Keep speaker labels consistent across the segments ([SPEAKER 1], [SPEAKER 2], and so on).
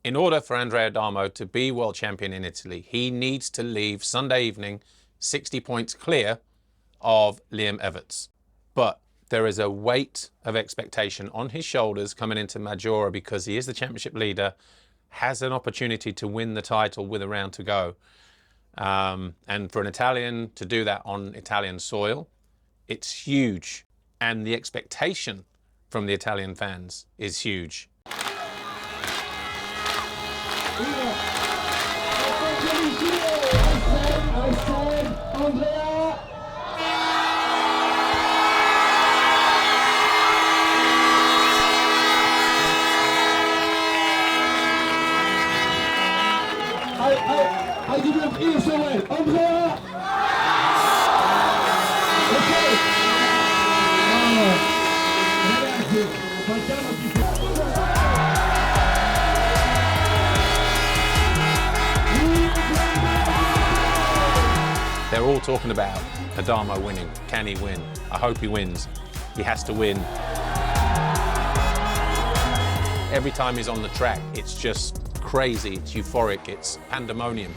[SPEAKER 1] In order for Andrea Adamo to be world champion in Italy, he needs to leave Sunday evening 60 points clear of Liam Everts. But there is a weight of expectation on his shoulders coming into Maggiora because he is the championship leader, has an opportunity to win the title with a round to go. And for an Italian to do that on Italian soil, it's huge. And the expectation from the Italian fans is huge.
[SPEAKER 2] I give you an ears away. Andrea! Ok! Ragazzi, facciamo
[SPEAKER 1] They're all talking about Adamo winning. Can he win? I hope he wins. He has to win. Every time he's on the track, it's just crazy, it's euphoric, it's pandemonium.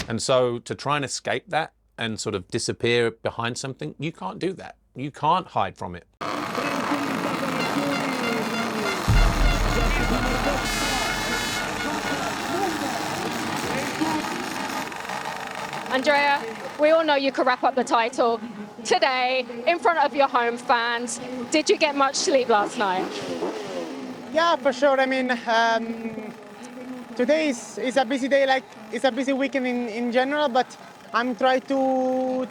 [SPEAKER 1] And so to try and escape that and sort of disappear behind something, you can't do that. You can't hide from it.
[SPEAKER 3] Andrea, we all know you could wrap up the title today in front of your home fans. Did you get much sleep last night?
[SPEAKER 4] Yeah, for sure. I mean, today is a busy day, like it's a busy weekend in general, but I'm trying to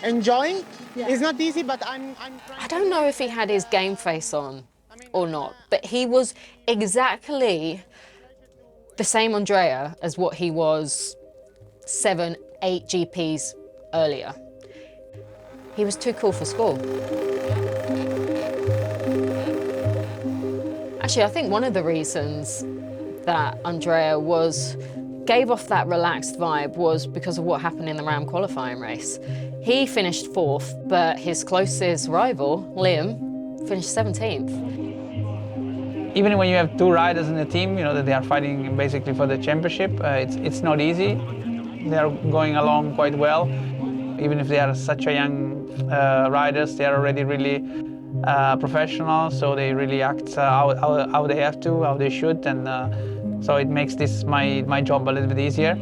[SPEAKER 4] enjoy. Yeah. It's not easy, but I'm trying.
[SPEAKER 5] I don't know if he had his game face on or not, but he was exactly the same Andrea as what he was 7, 8 GPs earlier. He was too cool for school. Actually, I think one of the reasons that Andrea gave off that relaxed vibe was because of what happened in the Ram qualifying race. He finished 4th, but his closest rival, Liam, finished 17th.
[SPEAKER 6] Even when you have 2 riders in the team, you know, that they are fighting basically for the championship, it's not easy. They are going along quite well. Even if they are such a young riders, they are already really professional, so they really act how they have to, how they should, and so it makes this my job a little bit easier.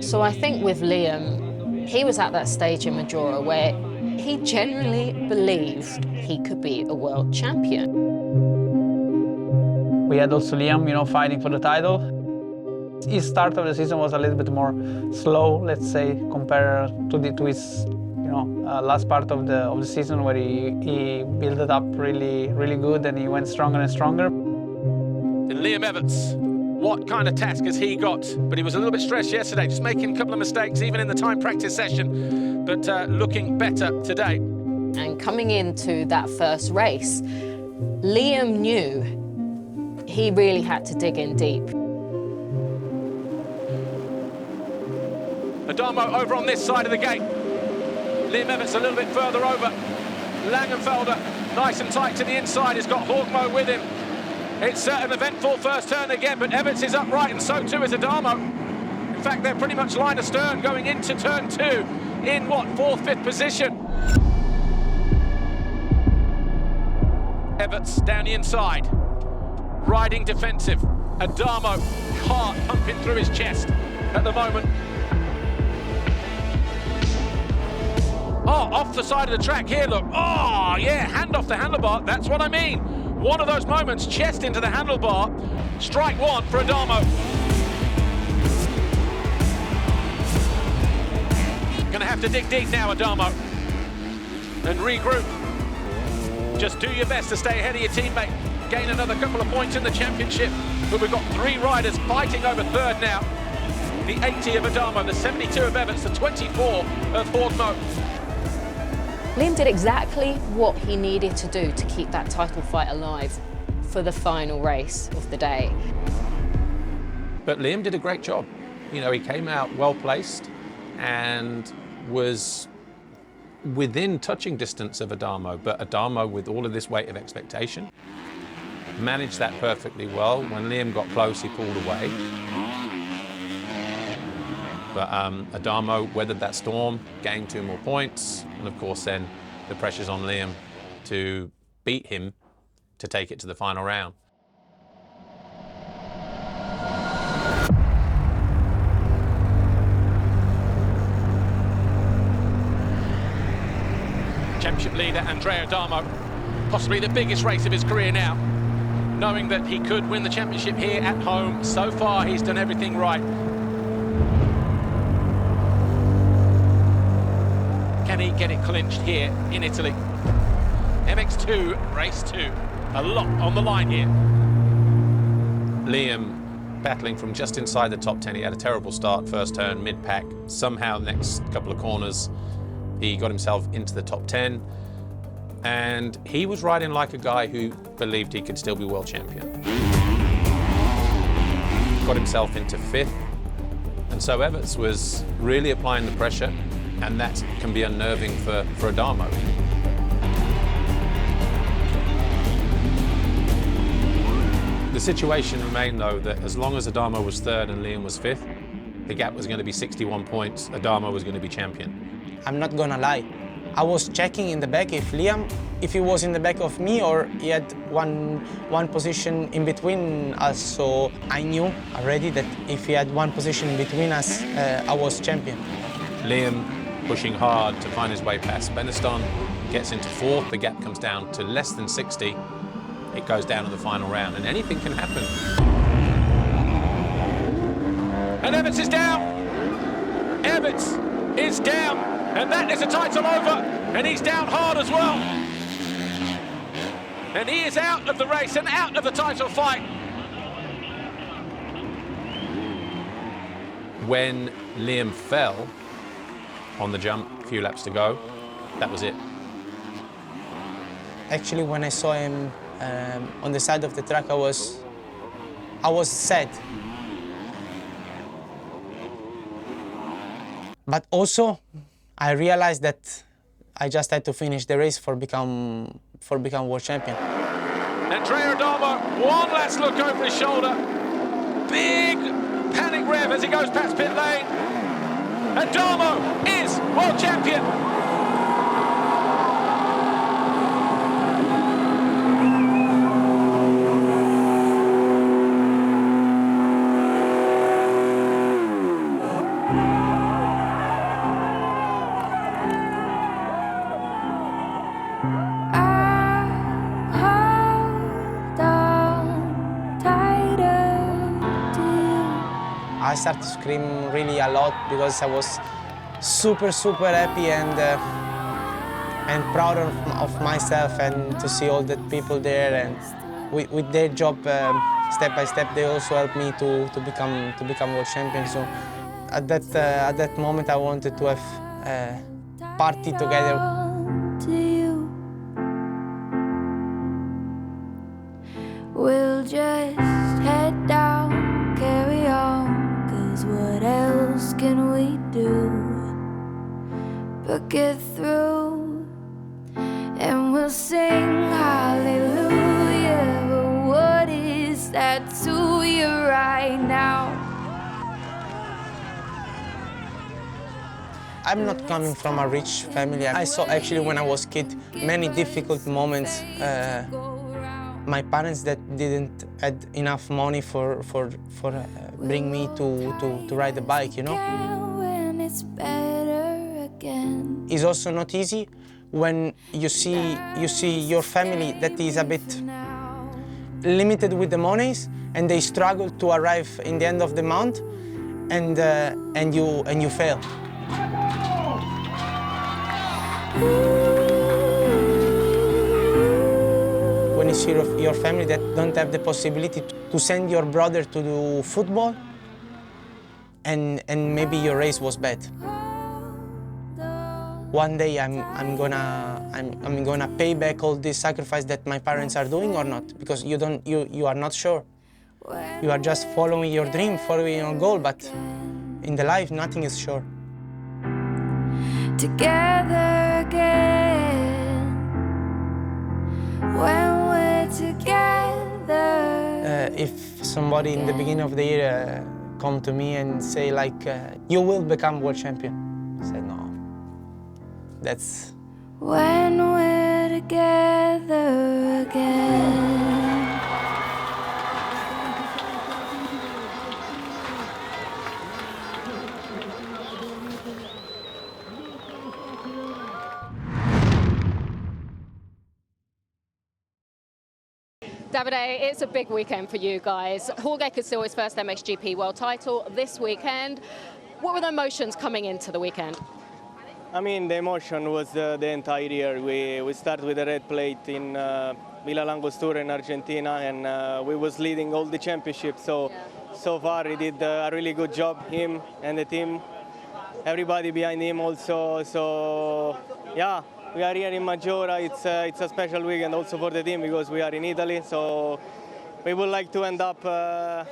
[SPEAKER 5] So I think with Liam, he was at that stage in Maggiora where he genuinely believed he could be a world champion.
[SPEAKER 6] We had also Liam, you know, fighting for the title. His start of the season was a little bit more slow, let's say, compared to his last part of the season, where he built it up really good, and he went stronger and stronger.
[SPEAKER 1] And Liam Everts, what kind of task has he got? But he was a little bit stressed yesterday, just making a couple of mistakes, even in the time practice session, but looking better today.
[SPEAKER 5] And coming into that first race, Liam knew he really had to dig in deep.
[SPEAKER 1] Adamo over on this side of the gate. Liam Everts a little bit further over. Langenfelder nice and tight to the inside. He's got Jorge with him. It's an eventful first turn again, but Everts is upright, and so too is Adamo. In fact, they're pretty much line astern going into turn 2 in what, 4th, 5th position. Everts down the inside, riding defensive. Adamo, heart pumping through his chest at the moment. Oh, off the side of the track here, look. Oh, yeah, hand off the handlebar. That's what I mean. One of those moments, chest into the handlebar. Strike 1 for Adamo. Gonna have to dig deep now, Adamo, and regroup. Just do your best to stay ahead of your teammate. Gain another couple of points in the championship. But we've got 3 riders fighting over 3rd now. The 80 of Adamo, the 72 of Everts, the 24 of Jorge.
[SPEAKER 5] Liam did exactly what he needed to do to keep that title fight alive for the final race of the day.
[SPEAKER 1] But Liam did a great job. You know, he came out well placed and was within touching distance of Adamo, but Adamo with all of this weight of expectation. managed that perfectly well. When Liam got close, he pulled away. But Adamo weathered that storm, gained 2 more points, and of course then the pressure's on Liam to beat him to take it to the final round.
[SPEAKER 7] Championship leader Andrea Adamo, possibly the biggest race of his career now, knowing that he could win the championship here at home. So far he's done everything right. Can he get it clinched here in Italy? MX2 race 2, a lot on the line here.
[SPEAKER 1] Liam battling from just inside the top 10. He had a terrible start, first turn, mid-pack. Somehow the next couple of corners he got himself into the top 10, and he was riding like a guy who believed he could still be world champion. Got himself into 5th, and so Everts was really applying the pressure, and that can be unnerving for Adamo. The situation remained, though, that as long as Adamo was 3rd and Liam was 5th, the gap was going to be 61 points. Adamo was going to be champion.
[SPEAKER 8] I'm not gonna lie. I was checking in the back if he was in the back of me or he had one position in between us. So I knew already that if he had one position in between us, I was champion.
[SPEAKER 1] Liam pushing hard to find his way past Beniston, gets into 4th. The gap comes down to less than 60. It goes down to the final round, and anything can happen.
[SPEAKER 7] And Everts is down. Everts is down. And that is a title over, and he's down hard as well. And he is out of the race and out of the title fight.
[SPEAKER 1] When Liam fell on the jump, a few laps to go, that was it.
[SPEAKER 8] Actually, when I saw him on the side of the track, I was sad. But also, I realized that I just had to finish the race for become world champion.
[SPEAKER 7] Andrea Adamo, one last look over his shoulder. Big panic rev as he goes past pit lane. Adamo is world champion.
[SPEAKER 8] I started to scream really a lot because I was super happy and proud of myself, and to see all the people there, and with their job step by step they also helped me to become world champion. So at that moment I wanted to have a party together.
[SPEAKER 9] We'll just head down, carry on, 'cause what else can we do but get through? And we'll sing hallelujah, but what is that to you right now?
[SPEAKER 8] I'm not coming from a rich family. I saw actually when I was a kid many difficult moments. My parents that didn't had enough money for bring me to ride the bike, you know.
[SPEAKER 9] When it's better again.
[SPEAKER 8] It's also not easy when you see your family that is a bit limited with the monies, and they struggle to arrive in the end of the month, and you fail. When you see your family that don't have the possibility to send your brother to do football, and maybe your race was bad. One day I'm gonna pay back all this sacrifice that my parents are doing or not, because you are not sure. You are just following your dream, following your goal, but in the life nothing is sure.
[SPEAKER 9] Together again, when we're together
[SPEAKER 8] if somebody in the beginning of the year come to me and say like, you will become world champion, I said no. That's...
[SPEAKER 9] When we're together again.
[SPEAKER 3] Davide, it's a big weekend for you guys. Jorge could steal his first MXGP world title this weekend. What were the emotions coming into the weekend?
[SPEAKER 10] I mean, the emotion was the entire year. We started with a red plate in Villa Langostura in Argentina, and we was leading all the championship. So far he did a really good job, him and the team, everybody behind him also. So yeah, we are here in Maggiora. It's a special weekend also for the team because we are in Italy. So we would like to end up the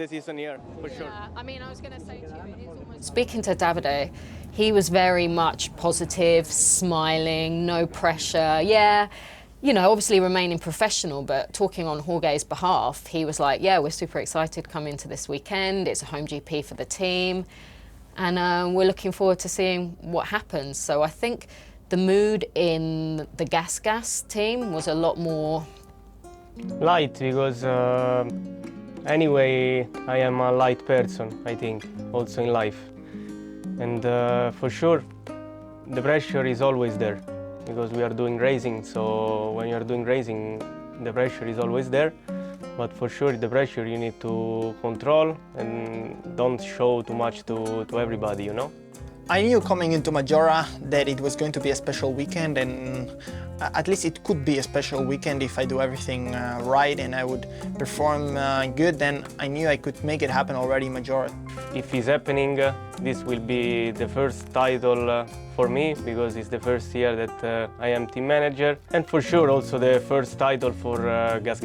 [SPEAKER 10] season here, for sure.
[SPEAKER 3] I mean, I was going to say to you, it is almost...
[SPEAKER 5] Speaking to Davide, he was very much positive, smiling, no pressure. Yeah, you know, obviously remaining professional, but talking on Jorge's behalf, he was like, yeah, we're super excited coming into this weekend. It's a home GP for the team. And we're looking forward to seeing what happens. So I think the mood in the Gas team was a lot more
[SPEAKER 10] light, because anyway, I am a light person, I think, also in life. And for sure, the pressure is always there, because we are doing racing. So when you are doing racing, the pressure is always there. But for sure, the pressure you need to control and don't show too much to everybody, you know?
[SPEAKER 11] I knew coming into Maggiora that it was going to be a special weekend, and at least it could be a special weekend if I do everything right and I would perform good. Then I knew I could make it happen already in Maggiora.
[SPEAKER 10] If it's happening, this will be the first title for me, because it's the first year that I am team manager, and for sure also the first title for Gas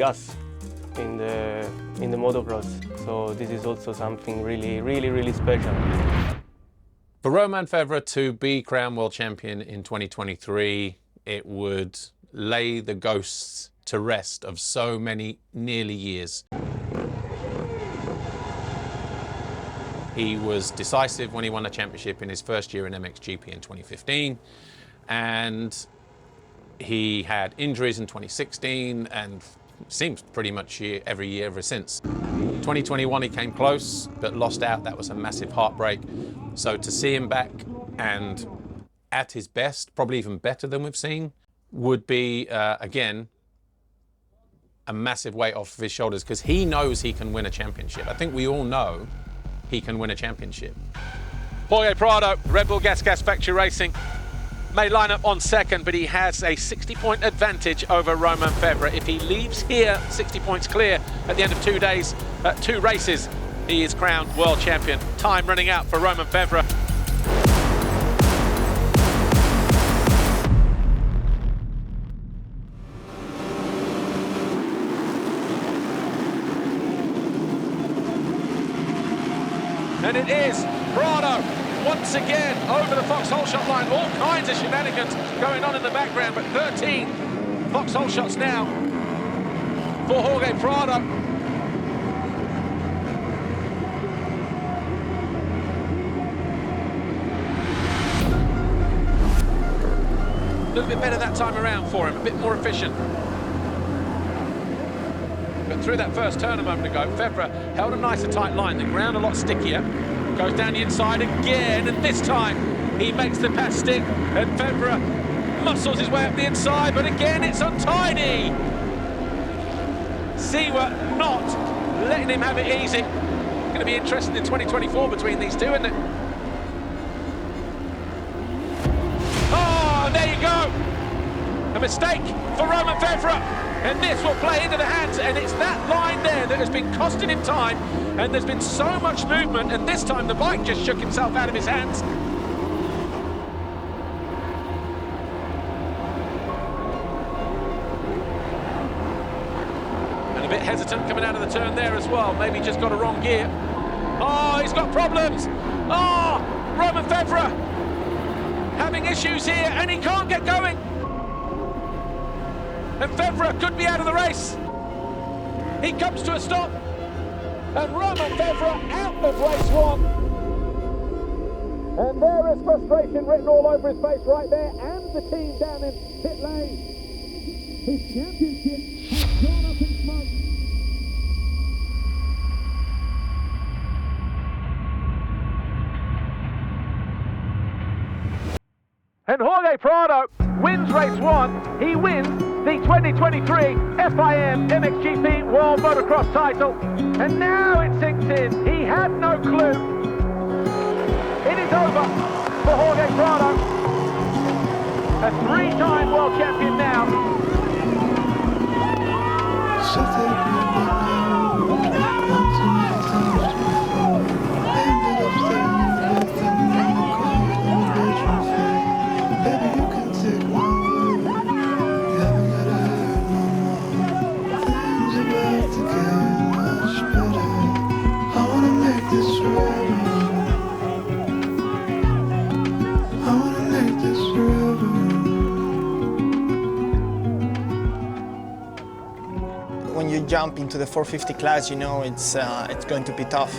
[SPEAKER 10] in the motocross. So this is also something really special.
[SPEAKER 1] For Romain Febvre to be crowned world champion in 2023, it would lay the ghosts to rest of so many nearly years. He was decisive when he won a championship in his first year in MXGP in 2015, and he had injuries in 2016 and seems pretty much every year ever since. 2021 he came close but lost out. That was a massive heartbreak. So to see him back and at his best, probably even better than we've seen, would be again a massive weight off of his shoulders, because he knows he can win a championship. I think we all know he can win a championship.
[SPEAKER 7] Jorge Prado, Red Bull Gas Factory Racing, may line up on second, but he has a 60-point advantage over Romain Febvre. If he leaves here 60 points clear at the end of 2 days, 2 races, he is crowned world champion. Time running out for Romain Febvre. And it is Prado once again over the foxhole shot line. All kinds of shenanigans going on in the background, but 13 foxhole shots now for Jorge Prado. A little bit better that time around for him, a bit more efficient. But through that first turn a moment ago, Febvre held a nicer tight line, the ground a lot stickier. Goes down the inside again, and this time he makes the pass stick, and Febvre muscles his way up the inside, but again it's untidy. Siwa not letting him have it easy. Going to be interesting in 2024 between these two, isn't it? Oh, and there you go. A mistake for Romain Febvre, and this will play into the hands, and it's that line there that has been costing him time, and there's been so much movement, and this time the bike just shook himself out of his hands. And a bit hesitant coming out of the turn there as well, maybe just got a wrong gear. Oh, he's got problems. Oh, Romain Febvre having issues here, and he can't get going. And Febvre could be out of the race. He comes to a stop. and Roman Febvre out of race one. And there is frustration written all over his face right there, and the team down in pit lane.
[SPEAKER 2] His championship has gone up in smoke.
[SPEAKER 7] And Jorge Prado wins race one. He wins the 2023 FIM MXGP World Motocross title. And now it sinks in. He had no clue. It is over for Jorge Prado. A three-time world champion now.
[SPEAKER 11] When you jump into the 450 class, you know it's going to be tough.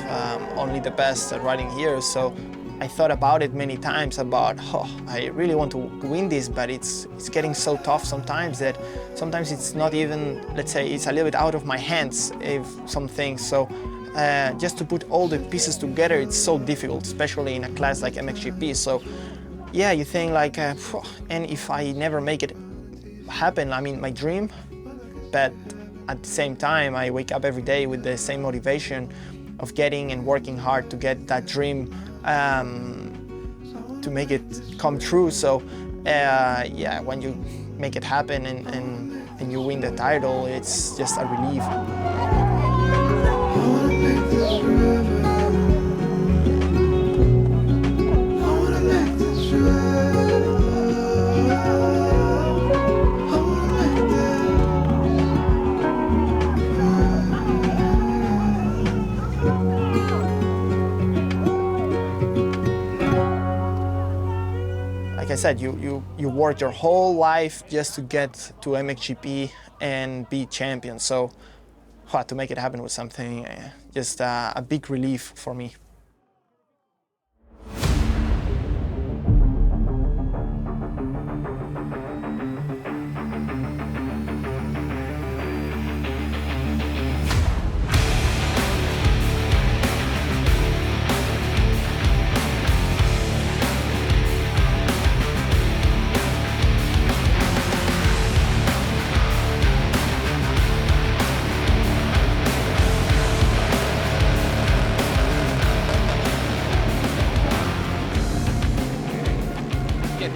[SPEAKER 11] Only the best are riding here. So I thought about it many times about, I really want to win this, but it's getting so tough sometimes that sometimes it's not even, let's say, it's a little bit out of my hands if some things. So just to put all the pieces together, it's so difficult, especially in a class like MXGP. So yeah, you think like, and if I never make it happen, I mean, my dream, but at the same time, I wake up every day with the same motivation of getting and working hard to get that dream, to make it come true. So yeah, when you make it happen and you win the title, it's just a relief. Like I said, you work your whole life just to get to MXGP and be champion. So to make it happen was something, just a big relief for me.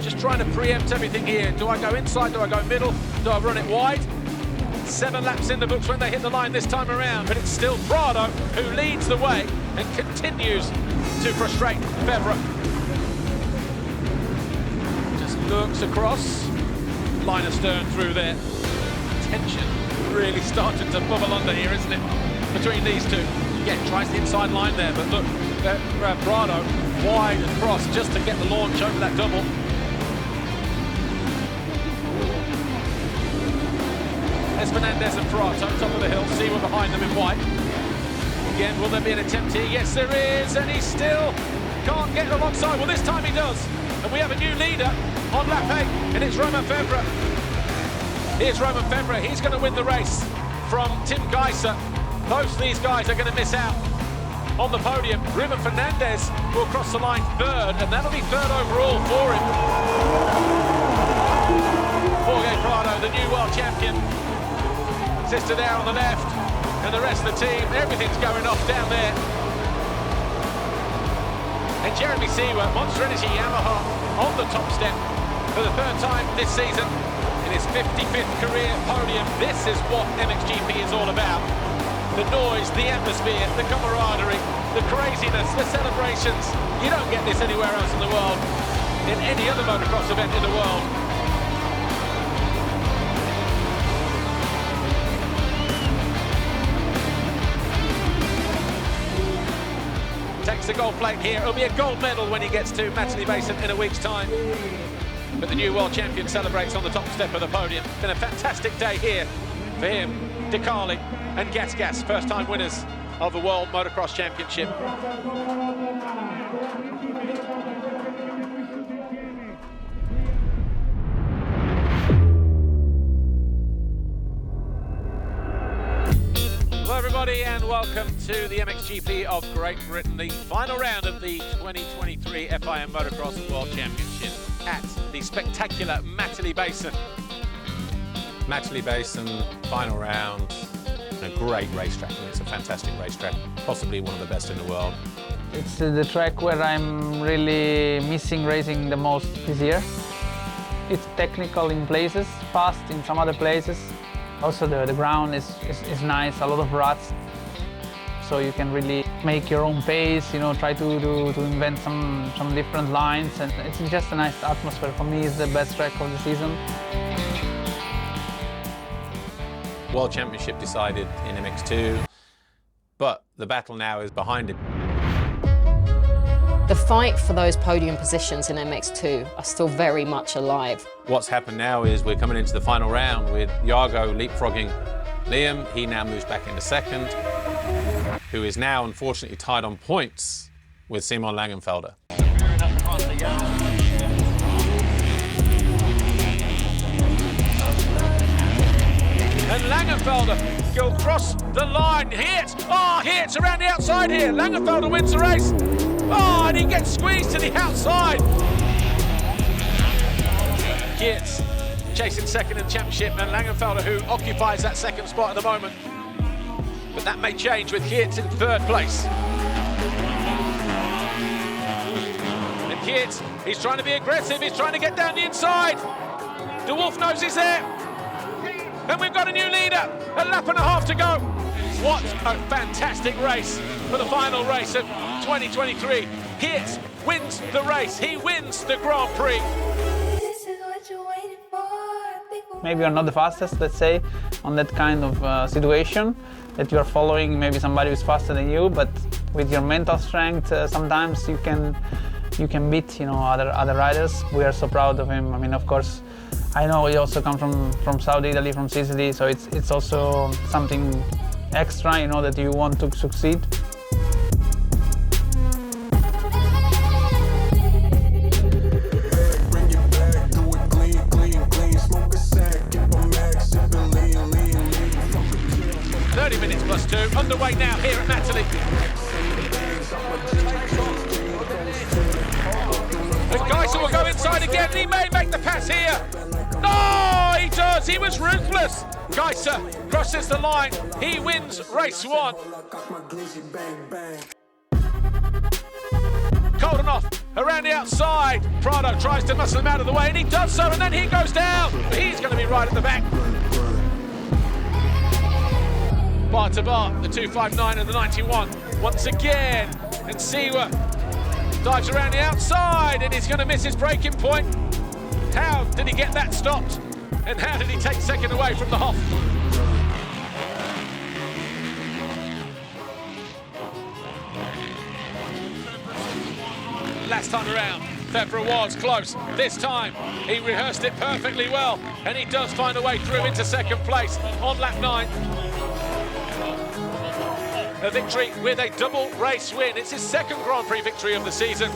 [SPEAKER 7] Just trying to preempt everything here. Do I go inside? Do I go middle? Do I run it wide? 7 laps in the books when they hit the line this time around, but it's still Prado who leads the way and continues to frustrate Febvre. Just looks across, line astern through there. Tension really starting to bubble under here, isn't it? Between these two. Yeah, tries the inside line there, but look, Prado wide across just to get the launch over that double. There's Fernandez and Prado, top of the hill, Seawer behind them in white. Again, will there be an attempt here? Yes, there is, and he still can't get alongside. Well, this time he does. And we have a new leader on lap 8, and it's Roman Febvre. Here's Roman Febvre, he's going to win the race from Tim Geiser. Both these guys are going to miss out on the podium. Ruben Fernandez will cross the line third, and that'll be third overall for him. Jorge Prado, the new world champion. Sister there on the left, and the rest of the team, everything's going off down there. And Jeremy Seawer, Monster Energy Yamaha, on the top step for the third time this season in his 55th career podium. This is what MXGP is all about. The noise, the atmosphere, the camaraderie, the craziness, the celebrations. You don't get this anywhere else in the world, in any other motocross event in the world. Takes the gold plate here. It'll be a gold medal when he gets to Matterley Basin in a week's time. But the new world champion celebrates on the top step of the podium. Been a fantastic day here for him, Decali and Gas, first-time winners of the World Motocross Championship. Hello everybody and welcome to the MXGP of Great Britain, the final round of the 2023 FIM Motocross World Championship at the spectacular Matterley Basin.
[SPEAKER 1] Matterley Basin, final round, a great racetrack. I mean, it's a fantastic racetrack, possibly one of the best in the world.
[SPEAKER 6] It's the track where I'm really missing racing the most this year. It's technical in places, fast in some other places. Also the ground is nice, a lot of ruts. So you can really make your own pace, you know, try to invent some different lines, and it's just a nice atmosphere. For me, it's the best track of the season.
[SPEAKER 1] World Championship decided in MX2, but the battle now is behind it.
[SPEAKER 5] The fight for those podium positions in MX2 are still very much alive.
[SPEAKER 1] What's happened now is we're coming into the final round with Jorge leapfrogging Liam. He now moves back into second, who is now unfortunately tied on points with Simon Langenfelder.
[SPEAKER 7] And Langenfelder will cross the line. Hits around the outside here. Langenfelder wins the race. Oh, and he gets squeezed to the outside. Geertz chasing second in the championship, and Langenfelder, who occupies that second spot at the moment. But that may change with Geertz in third place. And Geertz, he's trying to be aggressive. He's trying to get down the inside. De Wolf knows he's there. And we've got a new leader, a lap and a half to go. What a fantastic race for the final race of 2023. Geertz wins the race, he wins the Grand Prix.
[SPEAKER 6] Maybe you're not the fastest, let's say, on that kind of situation, that you're following maybe somebody who's faster than you, but with your mental strength, sometimes you can beat, you know, other riders. We are so proud of him. I mean, of course, I know he also comes from South Italy, from Sicily, so it's also something extra, you know, that you want to succeed.
[SPEAKER 7] +2 underway now here at Matterley. And Geiser will go inside again, and he may make the pass here. No, he does. He was ruthless. Geiser crosses the line. He wins race 1. Koldenhoff around the outside. Prado tries to muscle him out of the way, and he does so, and then he goes down. He's going to be right at the back. Bar to bar, the 259 and the 91 once again, and Siwa dives around the outside, and he's going to miss his braking point. How did he get that stopped, and how did he take second away from the Hoff? Last time around, Febvre was close. This time, he rehearsed it perfectly well, and he does find a way through into second place on lap 9. A victory with a double race win. It's his second Grand Prix victory of the season.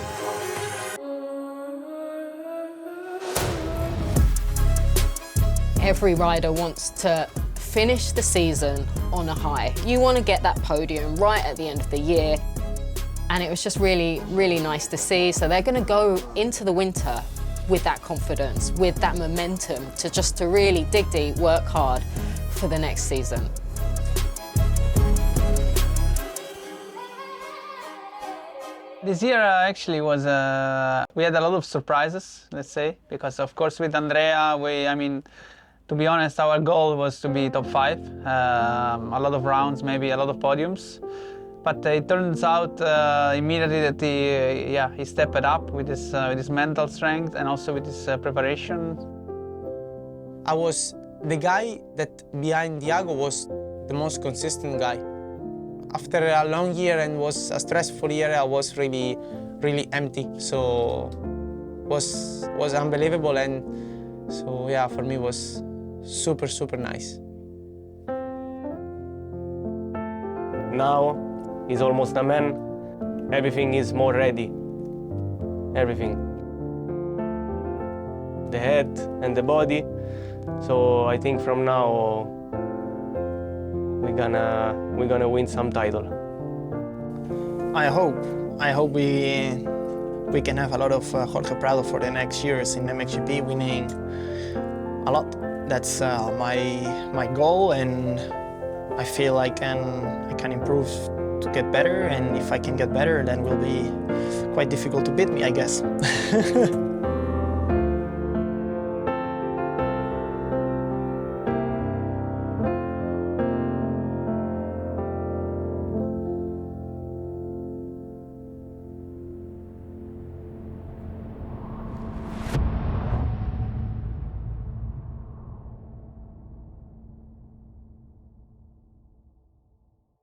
[SPEAKER 5] Every rider wants to finish the season on a high. You want to get that podium right at the end of the year. And it was just really, really nice to see. So they're going to go into the winter with that confidence, with that momentum to really dig deep, work hard for the next season.
[SPEAKER 6] This year actually was, we had a lot of surprises, let's say, because of course with Andrea, to be honest, our goal was to be top 5. A lot of rounds, maybe a lot of podiums. But it turns out immediately that he stepped it up with his mental strength and also with his preparation.
[SPEAKER 8] I was the guy that behind Diago was the most consistent guy. After a long year and was a stressful year, I was really, really empty. So was unbelievable, and so yeah, for me it was super, super nice.
[SPEAKER 10] Now He's almost a man. Everything is more ready. Everything. The head and the body. So I think from now we're gonna win some title.
[SPEAKER 11] I hope we can have a lot of Jorge Prado for the next years in MXGP, winning a lot. That's my goal, and I feel I can improve to get better, and if I can get better, then it will be quite difficult to beat me, I guess.